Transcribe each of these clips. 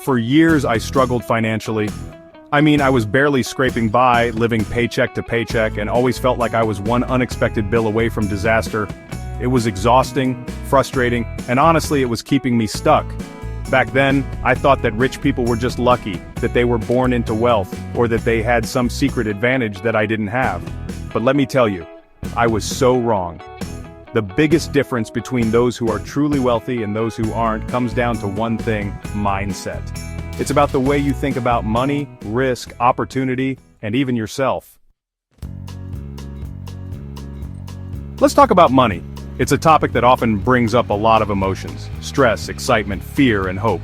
For years I struggled financially. I was barely scraping by, living paycheck to paycheck, and always felt like I was one unexpected bill away from disaster. It was exhausting, frustrating, and honestly it was keeping me stuck. Back then, I thought that rich people were just lucky, that they were born into wealth, or that they had some secret advantage that I didn't have. But let me tell you, I was so wrong. The biggest difference between those who are truly wealthy and those who aren't comes down to one thing: mindset. It's about the way you think about money, risk, opportunity, and even yourself. Let's talk about money. It's a topic that often brings up a lot of emotions: stress, excitement, fear, and hope.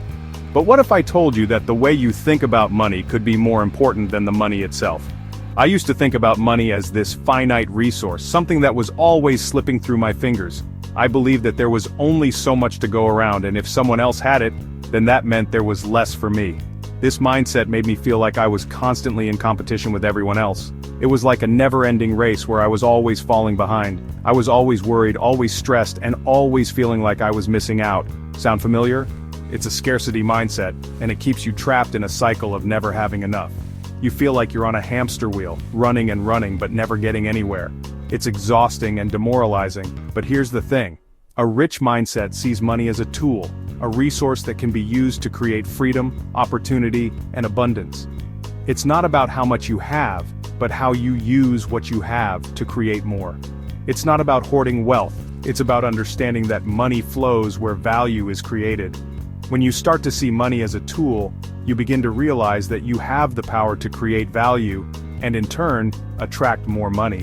But what if I told you that the way you think about money could be more important than the money itself? I used to think about money as this finite resource, something that was always slipping through my fingers. I believed that there was only so much to go around, and if someone else had it, then that meant there was less for me. This mindset made me feel like I was constantly in competition with everyone else. It was like a never-ending race where I was always falling behind. I was always worried, always stressed, and always feeling like I was missing out. Sound familiar? It's a scarcity mindset, and it keeps you trapped in a cycle of never having enough. You feel like you're on a hamster wheel, running and running but never getting anywhere. It's exhausting and demoralizing, but here's the thing. A rich mindset sees money as a tool, a resource that can be used to create freedom, opportunity, and abundance. It's not about how much you have, but how you use what you have to create more. It's not about hoarding wealth, it's about understanding that money flows where value is created. When you start to see money as a tool, you begin to realize that you have the power to create value, and in turn, attract more money.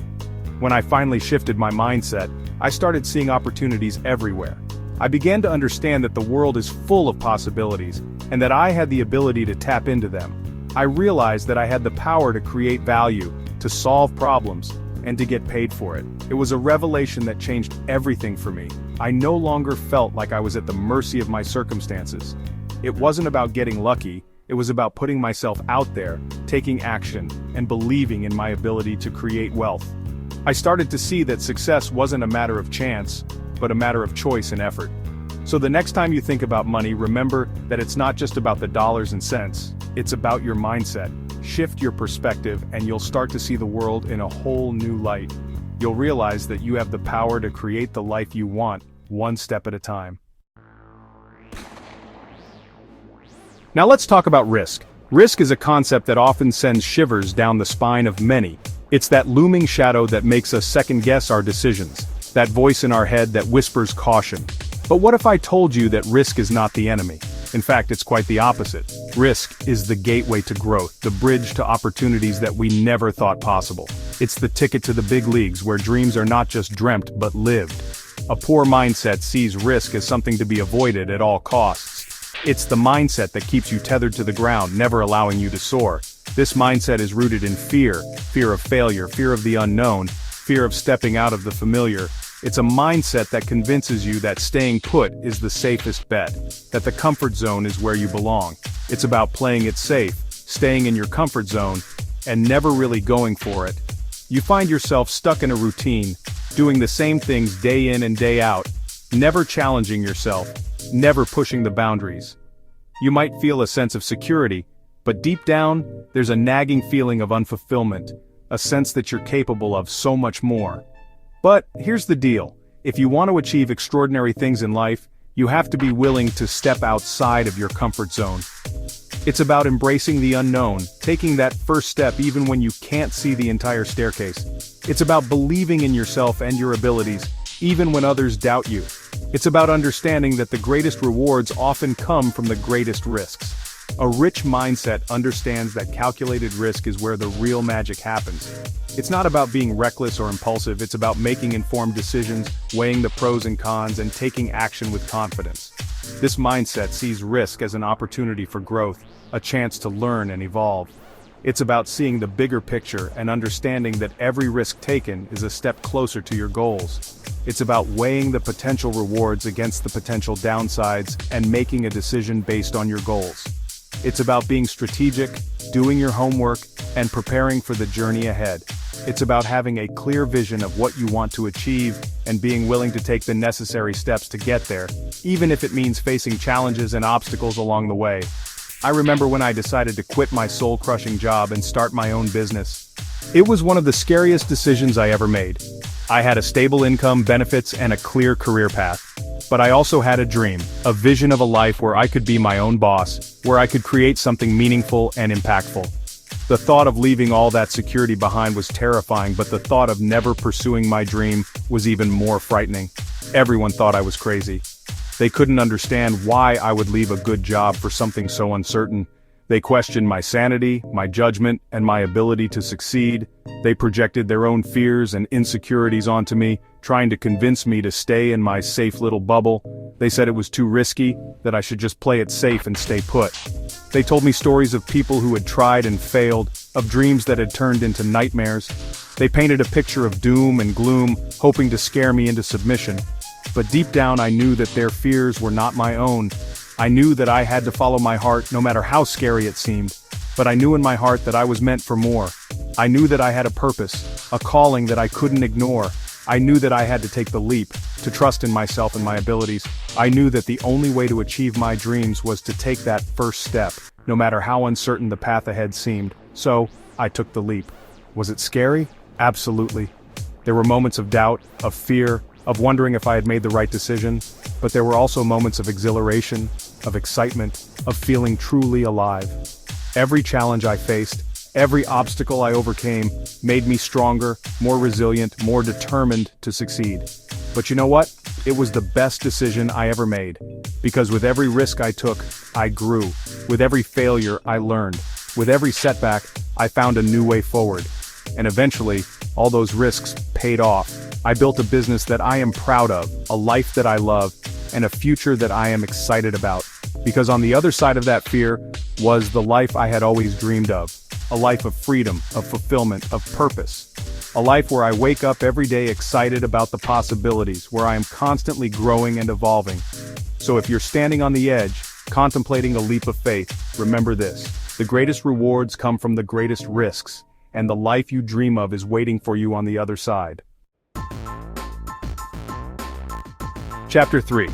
When I finally shifted my mindset, I started seeing opportunities everywhere. I began to understand that the world is full of possibilities, and that I had the ability to tap into them. I realized that I had the power to create value, to solve problems, and to get paid for it. It was a revelation that changed everything for me. I no longer felt like I was at the mercy of my circumstances. It wasn't about getting lucky, it was about putting myself out there, taking action, and believing in my ability to create wealth. I started to see that success wasn't a matter of chance, but a matter of choice and effort. So the next time you think about money, remember that it's not just about the dollars and cents, it's about your mindset. Shift your perspective and you'll start to see the world in a whole new light. You'll realize that you have the power to create the life you want, one step at a time. Now let's talk about risk. Risk is a concept that often sends shivers down the spine of many. It's that looming shadow that makes us second-guess our decisions, that voice in our head that whispers caution. But what if I told you that risk is not the enemy? In fact, it's quite the opposite. Risk is the gateway to growth, the bridge to opportunities that we never thought possible. It's the ticket to the big leagues where dreams are not just dreamt but lived. A poor mindset sees risk as something to be avoided at all costs. It's the mindset that keeps you tethered to the ground, never allowing you to soar. This mindset is rooted in fear, fear of failure, fear of the unknown, fear of stepping out of the familiar. It's a mindset that convinces you that staying put is the safest bet, that the comfort zone is where you belong. It's about playing it safe, staying in your comfort zone, and never really going for it. You find yourself stuck in a routine, doing the same things day in and day out, never challenging yourself, never pushing the boundaries. You might feel a sense of security, but deep down, there's a nagging feeling of unfulfillment, a sense that you're capable of so much more. But here's the deal. If you want to achieve extraordinary things in life, you have to be willing to step outside of your comfort zone. It's about embracing the unknown, taking that first step even when you can't see the entire staircase. It's about believing in yourself and your abilities, even when others doubt you. It's about understanding that the greatest rewards often come from the greatest risks. A rich mindset understands that calculated risk is where the real magic happens. It's not about being reckless or impulsive, it's about making informed decisions, weighing the pros and cons, and taking action with confidence. This mindset sees risk as an opportunity for growth, a chance to learn and evolve. It's about seeing the bigger picture and understanding that every risk taken is a step closer to your goals. It's about weighing the potential rewards against the potential downsides and making a decision based on your goals. It's about being strategic, doing your homework, and preparing for the journey ahead. It's about having a clear vision of what you want to achieve and being willing to take the necessary steps to get there, even if it means facing challenges and obstacles along the way. I remember when I decided to quit my soul-crushing job and start my own business. It was one of the scariest decisions I ever made. I had a stable income, benefits, and a clear career path. But I also had a dream, a vision of a life where I could be my own boss, where I could create something meaningful and impactful. The thought of leaving all that security behind was terrifying, but the thought of never pursuing my dream was even more frightening. Everyone thought I was crazy. They couldn't understand why I would leave a good job for something so uncertain. They questioned my sanity, my judgment, and my ability to succeed. They projected their own fears and insecurities onto me, trying to convince me to stay in my safe little bubble. They said it was too risky, that I should just play it safe and stay put. They told me stories of people who had tried and failed, of dreams that had turned into nightmares. They painted a picture of doom and gloom, hoping to scare me into submission. But deep down I knew that their fears were not my own. I knew that I had to follow my heart, no matter how scary it seemed. But I knew in my heart that I was meant for more. I knew that I had a purpose, a calling that I couldn't ignore. I knew that I had to take the leap, to trust in myself and my abilities. I knew that the only way to achieve my dreams was to take that first step, no matter how uncertain the path ahead seemed. So, I took the leap. Was it scary? Absolutely. There were moments of doubt, of fear, of wondering if I had made the right decision, but there were also moments of exhilaration, of excitement, of feeling truly alive. Every challenge I faced, every obstacle I overcame, made me stronger, more resilient, more determined to succeed. But you know what? It was the best decision I ever made. Because with every risk I took, I grew. With every failure, I learned. With every setback, I found a new way forward. And eventually, all those risks paid off. I built a business that I am proud of, a life that I love, and a future that I am excited about. Because on the other side of that fear was the life I had always dreamed of. A life of freedom, of fulfillment, of purpose. A life where I wake up every day excited about the possibilities, where I am constantly growing and evolving. So if you're standing on the edge, contemplating a leap of faith, remember this: the greatest rewards come from the greatest risks, and the life you dream of is waiting for you on the other side. Chapter 3.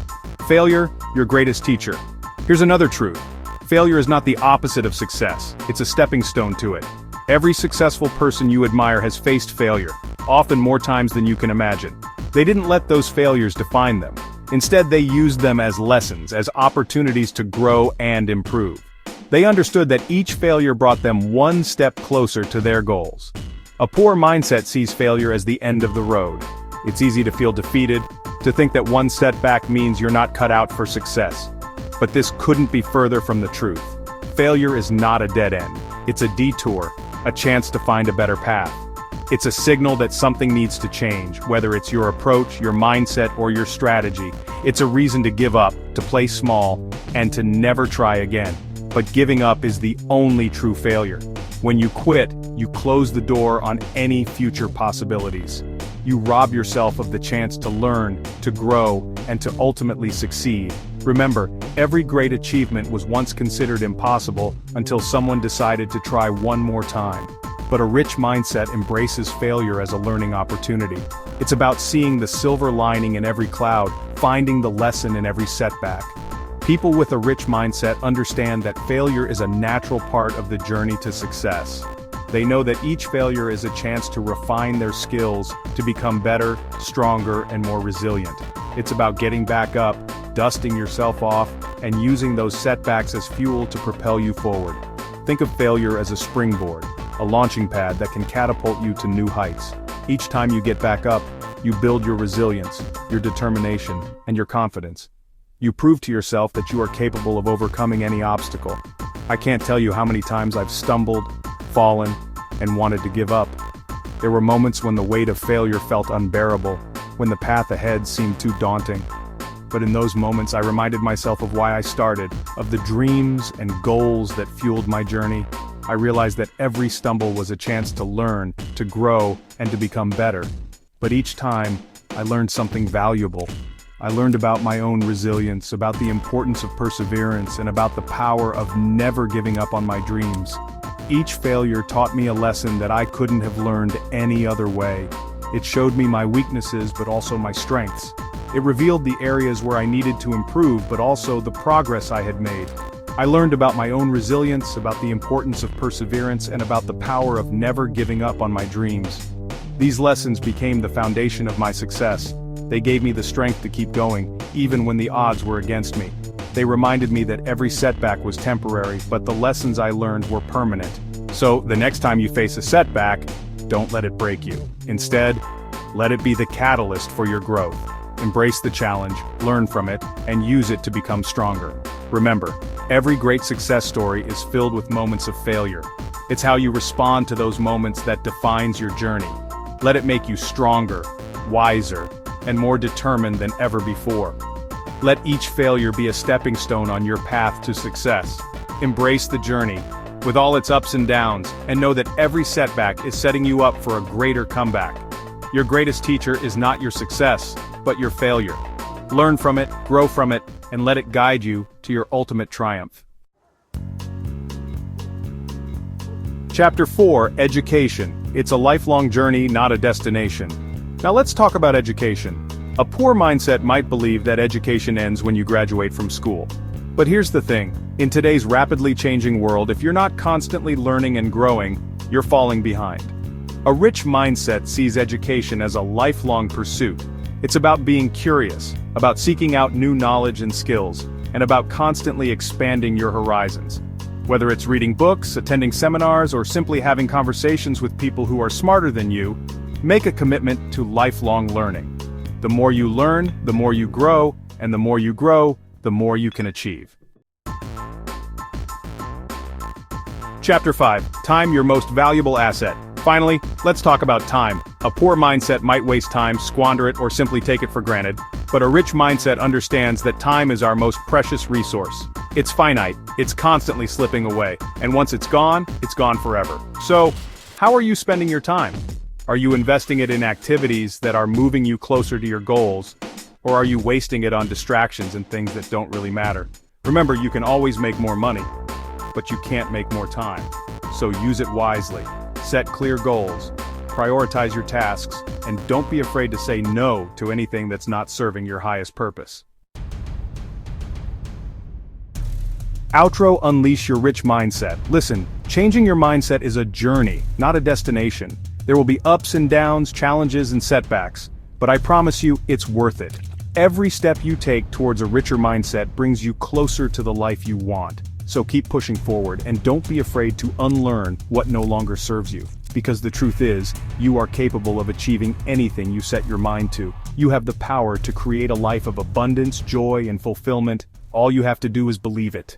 Failure, your greatest teacher. Here's another truth. Failure is not the opposite of success, it's a stepping stone to it. Every successful person you admire has faced failure, often more times than you can imagine. They didn't let those failures define them. Instead, they used them as lessons, as opportunities to grow and improve. They understood that each failure brought them one step closer to their goals. A poor mindset sees failure as the end of the road. It's easy to feel defeated, to think that one setback means you're not cut out for success. But this couldn't be further from the truth. Failure is not a dead end. It's a detour, a chance to find a better path. It's a signal that something needs to change, whether it's your approach, your mindset, or your strategy. It's a reason to give up, to play small, and to never try again. But giving up is the only true failure. When you quit, you close the door on any future possibilities. You rob yourself of the chance to learn, to grow, and to ultimately succeed. Remember, every great achievement was once considered impossible until someone decided to try one more time. But a rich mindset embraces failure as a learning opportunity. It's about seeing the silver lining in every cloud, finding the lesson in every setback. People with a rich mindset understand that failure is a natural part of the journey to success. They know that each failure is a chance to refine their skills, to become better, stronger, and more resilient. It's about getting back up, dusting yourself off, and using those setbacks as fuel to propel you forward. Think of failure as a springboard, a launching pad that can catapult you to new heights. Each time you get back up, you build your resilience, your determination, and your confidence. You prove to yourself that you are capable of overcoming any obstacle. I can't tell you how many times I've stumbled, fallen, and wanted to give up. There were moments when the weight of failure felt unbearable, when the path ahead seemed too daunting. But in those moments I reminded myself of why I started, of the dreams and goals that fueled my journey. I realized that every stumble was a chance to learn, to grow, and to become better. But each time, I learned something valuable. I learned about my own resilience, about the importance of perseverance, and about the power of never giving up on my dreams. Each failure taught me a lesson that I couldn't have learned any other way. It showed me my weaknesses but also my strengths. It revealed the areas where I needed to improve but also the progress I had made. I learned about my own resilience, about the importance of perseverance, and about the power of never giving up on my dreams. These lessons became the foundation of my success. They gave me the strength to keep going, even when the odds were against me. They reminded me that every setback was temporary, but the lessons I learned were permanent. So, the next time you face a setback, don't let it break you. Instead, let it be the catalyst for your growth. Embrace the challenge, learn from it, and use it to become stronger. Remember, every great success story is filled with moments of failure. It's how you respond to those moments that defines your journey. Let it make you stronger, wiser, and more determined than ever before. Let each failure be a stepping stone on your path to success. Embrace the journey, with all its ups and downs, and know that every setback is setting you up for a greater comeback. Your greatest teacher is not your success, but your failure. Learn from it, grow from it, and let it guide you to your ultimate triumph. Chapter 4, Education. It's a lifelong journey, not a destination. Now let's talk about education. A poor mindset might believe that education ends when you graduate from school. But here's the thing, in today's rapidly changing world, if you're not constantly learning and growing, you're falling behind. A rich mindset sees education as a lifelong pursuit. It's about being curious, about seeking out new knowledge and skills, and about constantly expanding your horizons. Whether it's reading books, attending seminars, or simply having conversations with people who are smarter than you, make a commitment to lifelong learning. The more you learn, the more you grow, and the more you grow, the more you can achieve. Chapter 5, Time, Your Most Valuable Asset. Finally, let's talk about time. A poor mindset might waste time, squander it, or simply take it for granted, but a rich mindset understands that time is our most precious resource. It's finite, it's constantly slipping away, and once it's gone forever. So, how are you spending your time? Are you investing it in activities that are moving you closer to your goals, or are you wasting it on distractions and things that don't really matter? Remember, you can always make more money, but you can't make more time. So use it wisely. Set clear goals, prioritize your tasks, and don't be afraid to say no to anything that's not serving your highest purpose. Outro: Unleash your rich mindset. Listen, changing your mindset is a journey, not a destination. There will be ups and downs, challenges and setbacks, but I promise you, it's worth it. Every step you take towards a richer mindset brings you closer to the life you want. So keep pushing forward, and don't be afraid to unlearn what no longer serves you. Because the truth is, you are capable of achieving anything you set your mind to. You have the power to create a life of abundance, joy, and fulfillment. All you have to do is believe it.